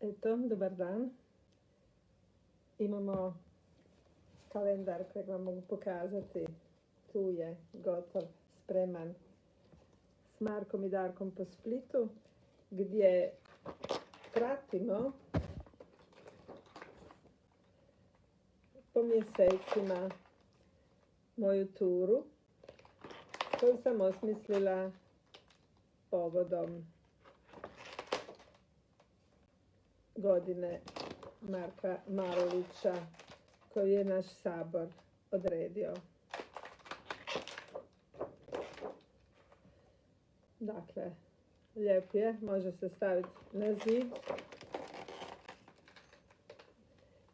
Eto, dobar dan. Imamo kalendar kojeg vam mogu pokazati. Tu je, gotov, spreman. S Markom i Darkom po Splitu, gdje pratimo po mjesecima moju turu koju sam osmislila povodom godine Marka Marulića koju je naš sabor odredio. Dakle, lijep je, može se staviti na zid.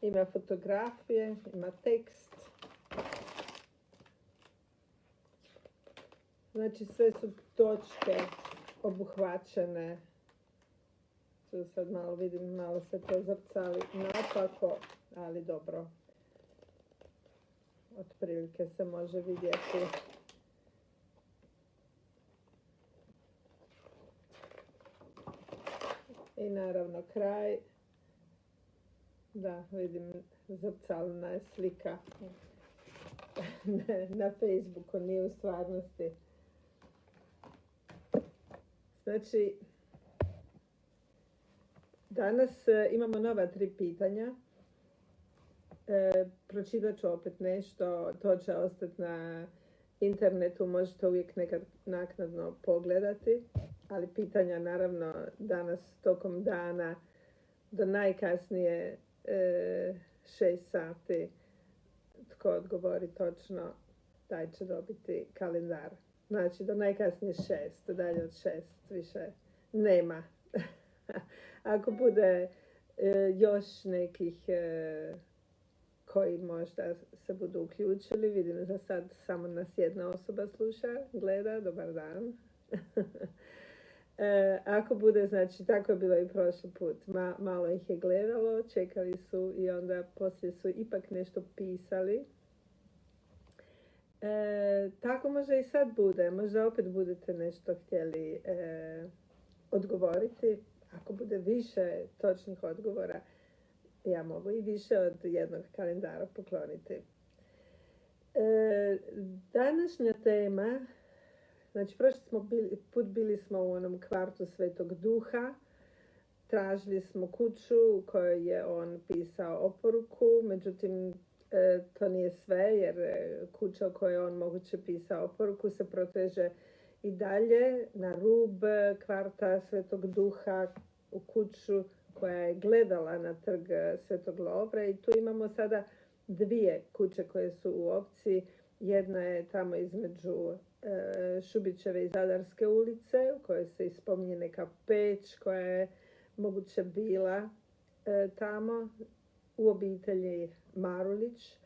Ima fotografije, ima tekst. Znači sve su točke obuhvaćene. Tu sad malo vidim, malo se to zrcali napako, ali dobro. Otprilike se može vidjeti. I naravno kraj. Da, vidim, zrcalna je slika. Na Facebooku, nije u stvarnosti. Znači, danas imamo nova 3 pitanja. Pročitat ću opet nešto, to će ostati na internetu, možete uvijek nekad naknadno pogledati, ali pitanja naravno danas tokom dana do najkasnije 6 sati. Tko odgovori točno, taj će dobiti kalendar. Znači do najkasnije 6, dalje od 6 više nema. Ako bude još nekih koji možda se budu uključili, vidim za sad samo nas jedna osoba sluša, gleda, dobar dan. Ako bude, znači tako je bilo i prošli put, malo ih je gledalo, čekali su i onda poslije su ipak nešto pisali. Tako možda i sad bude, možda opet budete nešto htjeli odgovoriti. Ako bude više točnih odgovora, ja mogu i više od jednog kalendara pokloniti. Današnja tema, znači prošli put bili smo u onom kvartu Svetog Duha, tražili smo kuću u kojoj je on pisao oporuku, međutim to nije sve jer kuća u kojoj je on moguće pisao oporuku se proteže i dalje na rub kvarta Svetog Duha u kuću koja je gledala na trg Svetog Lovre i tu imamo sada 2 kuće koje su u opciji. Jedna je tamo između Šubićeve i Zadarske ulice u kojoj se spominje neka peć koja je moguće bila tamo u obitelji Marulić.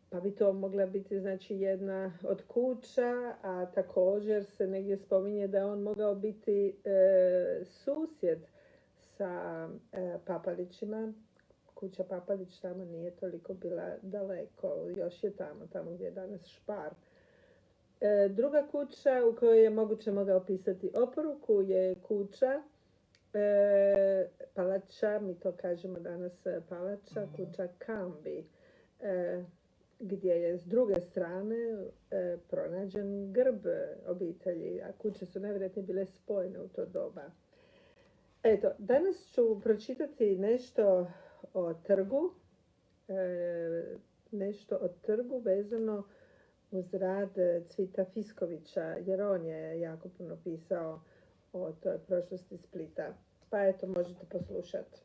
Pa bi to mogla biti znači jedna od kuća, a također se negdje spominje da je on mogao biti susjed sa Papalićima. Kuća Papalić tamo nije toliko bila daleko, još je tamo gdje je danas Špar. Druga kuća u kojoj je moguće mogao pisati oporuku je kuća Palača, mi to kažemo danas Palača, kuća Kambi, gdje je s druge strane pronađen grb obitelji, a kuće su najvjerojatnije bile spojene u to doba. Eto, danas ću pročitati nešto o trgu, vezano uz rad Cvita Fiskovića, jer on je jako puno pisao o toj prošlosti Splita. Pa eto, možete poslušati.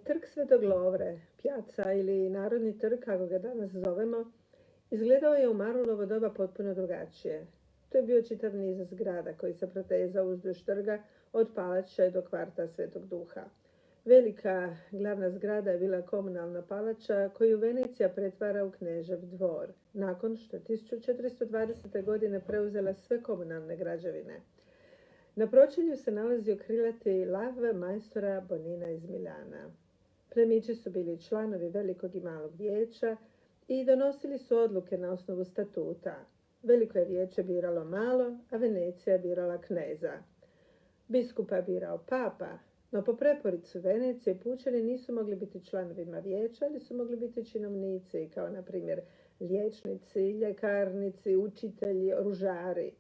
Trg Svetog Lovre, Pjaca ili Narodni trg, kako ga danas zovemo, izgledao je u Marulovo doba potpuno drugačije. To je bio čitav niz zgrada koji se protezao uzduž trga od Palače do kvarta Svetog Duha. Velika glavna zgrada je bila komunalna palača koju Venecija pretvara u Knežev dvor, nakon što je 1420. godine preuzela sve komunalne građevine. Na pročelju se nalazio krilati lav majstora Bonina iz Miljana. Plemići su bili članovi velikog i malog vijeća i donosili su odluke na osnovu statuta. Veliko je vijeće biralo malo, a Venecija birala kneza. Biskupa birao papa, no po preporuci Venecije pučani nisu mogli biti članovima vijeća, ali su mogli biti činovnici, kao na primjer liječnici, ljekarnici, učitelji, oružari.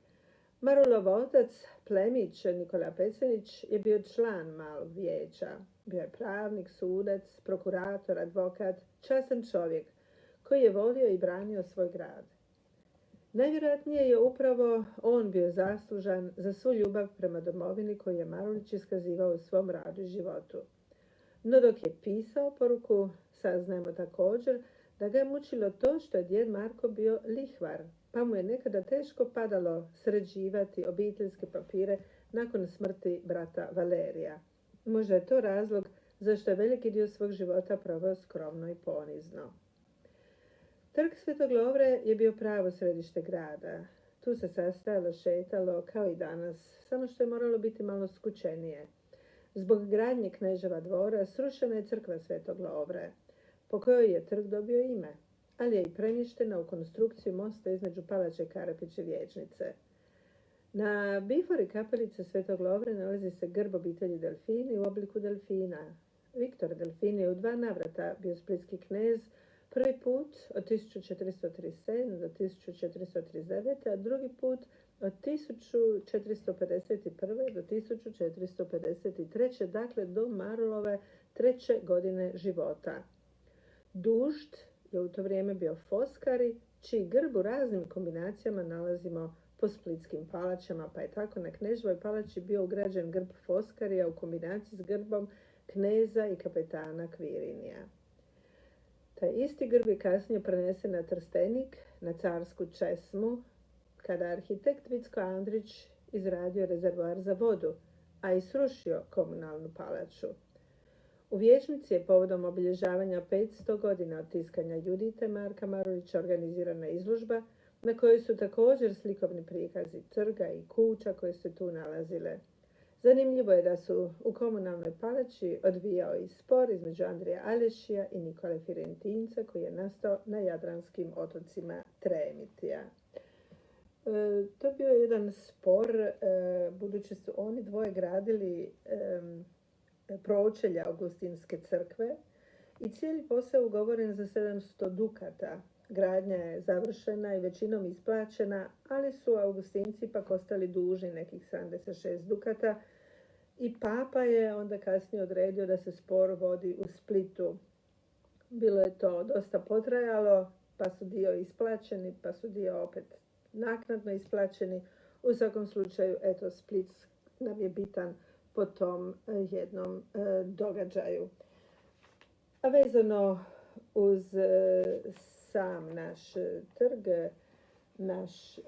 Marulov otac, plemić Nikola Pesanić, je bio član malog vijeća. Bio je pravnik, sudac, prokurator, advokat, častan čovjek koji je volio i branio svoj grad. Najvjerojatnije je upravo on bio zaslužan za svu ljubav prema domovini koju je Marulić iskazivao u svom radu i životu. No dok je pisao poruku, saznajemo također da ga je mučilo to što je djed Marko bio lihvar, pa mu je nekada teško padalo sređivati obiteljske papire nakon smrti brata Valerija. Možda je to razlog zašto je veliki dio svog života proveo skromno i ponizno. Trg Svetog Lovre je bio pravo središte grada. Tu se sastajalo, šetalo, kao i danas, samo što je moralo biti malo skučenije. Zbog gradnje Kneževa dvora srušena je crkva Svetog Lovre, po kojoj je trg dobio ime, ali je i premještena u konstrukciju mosta između Palače Karadžić i Vijećnice. Na bifori kapelice Svetog Lovre nalazi se grb obitelji Delfini u obliku delfina. Viktor Delfini je u 2 navrata bio splitski knez, prvi put od 1437. do 1439. a drugi put od 1451. do 1453. dakle do Marulove 3. godine života. Dušt je u to vrijeme bio Foskari, čiji grb u raznim kombinacijama nalazimo po splitskim palačama, pa je tako na Kneževoj palači bio ugrađen grb Foskarija u kombinaciji s grbom kneza i kapetana Kvirinija. Taj isti grb je kasnije prenesen na Trstenik, na carsku česmu, kada arhitekt Vicko Andrić izradio rezervoar za vodu, a i srušio komunalnu palaču. U Vijećnici je povodom obilježavanja 500 godina od tiskanja Judite Marka Marulića organizirana izložba, na kojoj su također slikovni prikazi trga i kuća koje se tu nalazile. Zanimljivo je da su u komunalnoj palači odvijao i spor između Andrija Alešija i Nikole Firentinca koji je nastao na jadranskim otocima Tremitija. To bio je jedan spor, budući su oni dvoje gradili pročelja Augustinske crkve i cijeli posao ugovoren za 700 dukata. Gradnja je završena i većinom isplaćena, ali su Augustinci pak ostali dužni nekih 76 dukata i papa je onda kasnije odredio da se spor vodi u Splitu. Bilo je to dosta potrajalo, pa su dio isplaćeni, pa su dio opet naknadno isplaćeni. U svakom slučaju, eto, Split nam je bitan po tom jednom događaju. A vezano uz sam naš trg, naš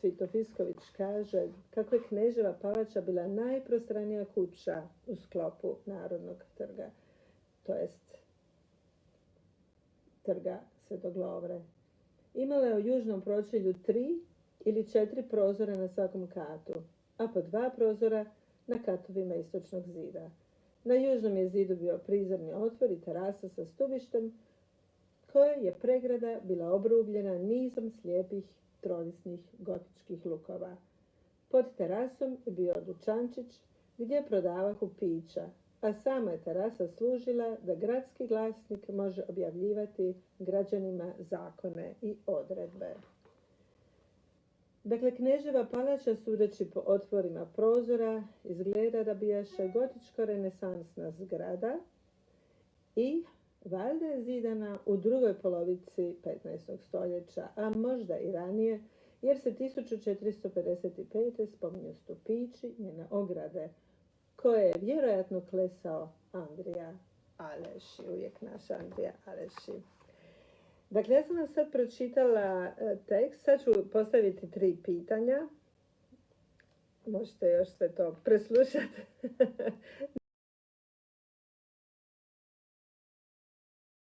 Cvitofisković kaže kako je Kneževa palača bila najprostranija kuća u sklopu Narodnog trga, to jest trga Svetog Lovre. Imala je u južnom pročelju 3 ili 4 prozora na svakom katu, a po 2 prozora na katovima istočnog zida. Na južnom je zidu bio prizemni otvor i terasa sa stubištem, kojoj je pregrada bila obrubljena nizom slijepih trolisnih gotičkih lukova. Pod terasom je bio dućančić gdje prodavahu pića, a sama je terasa služila da gradski glasnik može objavljivati građanima zakone i odredbe. Dakle, Kneževa palača, sudeći po otvorima prozora, izgleda da bijaše gotičko-renesansna zgrada i valjda je zidana u drugoj polovici 15. stoljeća, a možda i ranije, jer se 1455. spominju stupići njene ograde, koje je vjerojatno klesao Andrija Aleši, uvijek naš Andrija Aleši. Dakle, ja sam vam sad pročitala tekst, sad ću postaviti 3 pitanja. Možete još sve to preslušati